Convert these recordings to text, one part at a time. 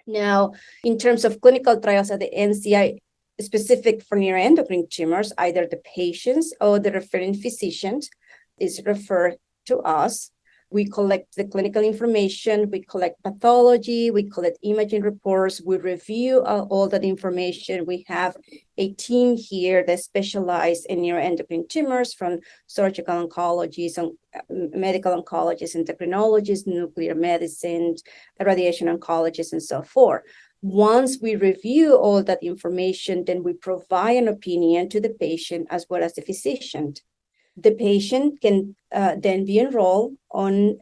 Now, in terms of clinical trials at the NCI, specific for neuroendocrine tumors, either the patients or the referring physicians is referred to us. We collect the clinical information, we collect pathology, we collect imaging reports, we review all that information. We have a team here that specializes in neuroendocrine tumors, from surgical oncologists, medical oncologists, endocrinologists, nuclear medicine, radiation oncologists, and so forth. Once we review all that information, then we provide an opinion to the patient as well as the physician. The patient can then be enrolled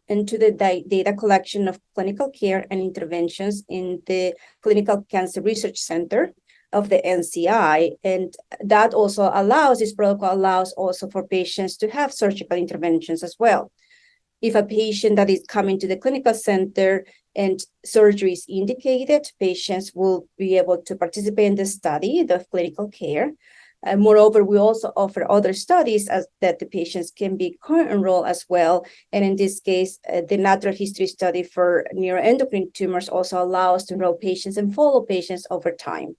into the data collection of clinical care and interventions in the Clinical Cancer Research Center of the NCI. And that also allows, this protocol allows also for patients to have surgical interventions as well. If a patient that is coming to the clinical center and surgery is indicated, patients will be able to participate in the study, the clinical care. Moreover, we also offer other studies that the patients can be co-enrolled as well. And in this case, the natural history study for neuroendocrine tumors also allows to enroll patients and follow patients over time.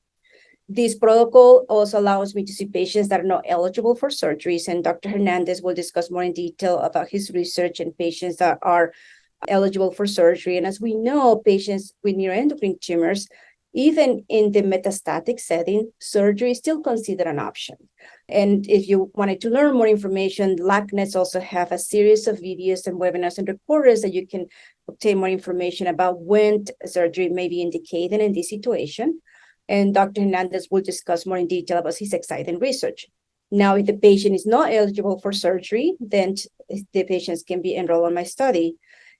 This protocol also allows me to see patients that are not eligible for surgeries, and Dr. Hernandez will discuss more in detail about his research and patients that are eligible for surgery. And as we know, patients with neuroendocrine tumors, even in the metastatic setting, surgery is still considered an option. And if you wanted to learn more information, LACNETs also have a series of videos and webinars and recorders that you can obtain more information about when surgery may be indicated in this situation. And Dr. Hernandez will discuss more in detail about his exciting research. Now, if the patient is not eligible for surgery, then the patients can be enrolled in my study.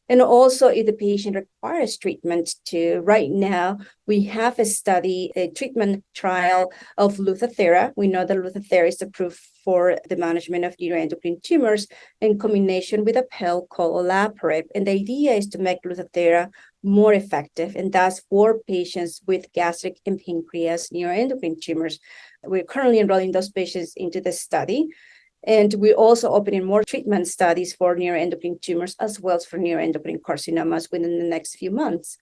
And also, if the patient requires treatment too, right now, we have a treatment trial of Lutathera. We know that Lutathera is approved for the management of neuroendocrine tumors in combination with a pill called Olaparib. And the idea is to make Lutathera more effective, and that's for patients with gastric and pancreas neuroendocrine tumors. We're currently enrolling those patients into the study. And we're also opening more treatment studies for neuroendocrine tumors as well as for neuroendocrine carcinomas within the next few months.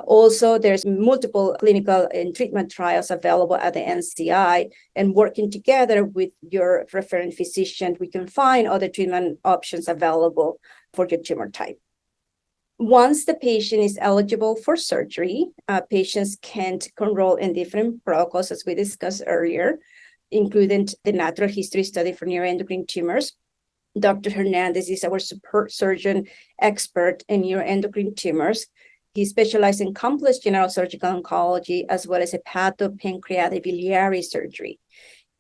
Also, there's multiple clinical and treatment trials available at the NCI, and working together with your referring physician, we can find other treatment options available for your tumor type. Once the patient is eligible for surgery, patients can enroll in different protocols, as we discussed earlier, including the natural history study for neuroendocrine tumors. Dr. Hernandez is our support surgeon expert in neuroendocrine tumors. He specializes in complex general surgical oncology as well as hepatopancreatic biliary surgery.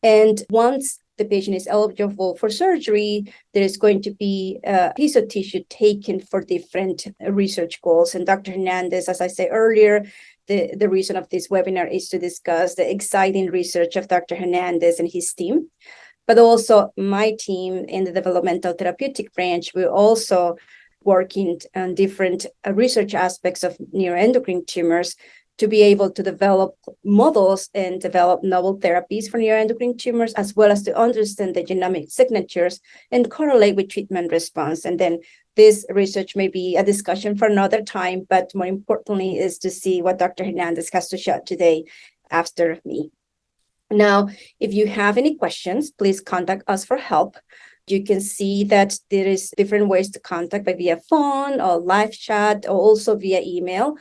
And once the patient is eligible for surgery, there is going to be a piece of tissue taken for different research goals. And Dr. Hernandez, as I said earlier, the reason of this webinar is to discuss the exciting research of Dr. Hernandez and his team, but also my team in the developmental therapeutic branch. We're also working on different research aspects of neuroendocrine tumors to be able to develop models and develop novel therapies for neuroendocrine tumors, as well as to understand the genomic signatures and correlate with treatment response. And then this research may be a discussion for another time, but more importantly is to see what Dr. Hernandez has to share today after me. Now, if you have any questions, please contact us for help. You can see that there is different ways to contact by via phone or live chat, or also via email.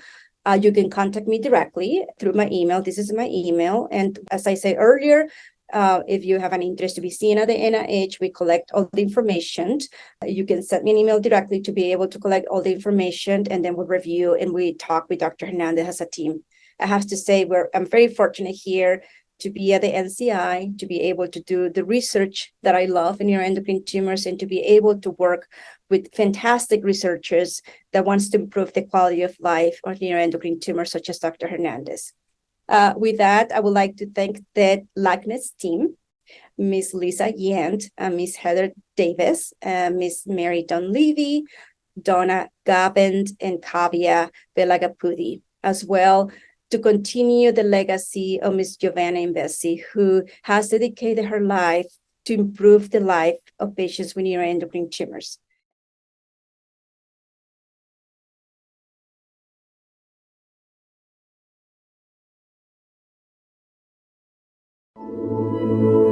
You can contact me directly through my email. This is my email. And as I said earlier, if you have an interest to be seen at the NIH, we collect all the information. You can send me an email directly to be able to collect all the information, and then we'll review and we talk with Dr. Hernandez as a team. I have to say I'm very fortunate here to be at the NCI, to be able to do the research that I love in neuroendocrine tumors, and to be able to work with fantastic researchers that wants to improve the quality of life of neuroendocrine tumors, such as Dr. Hernandez. With that, I would like to thank the LACNETS team, Ms. Lisa Yant, Ms. Heather Davis, Ms. Mary Dunleavy, Donna Gabend, and Kavya Velagapudi, as well to continue the legacy of Ms. Giovanna Imbesi, who has dedicated her life to improve the life of patients with neuroendocrine tumors. you.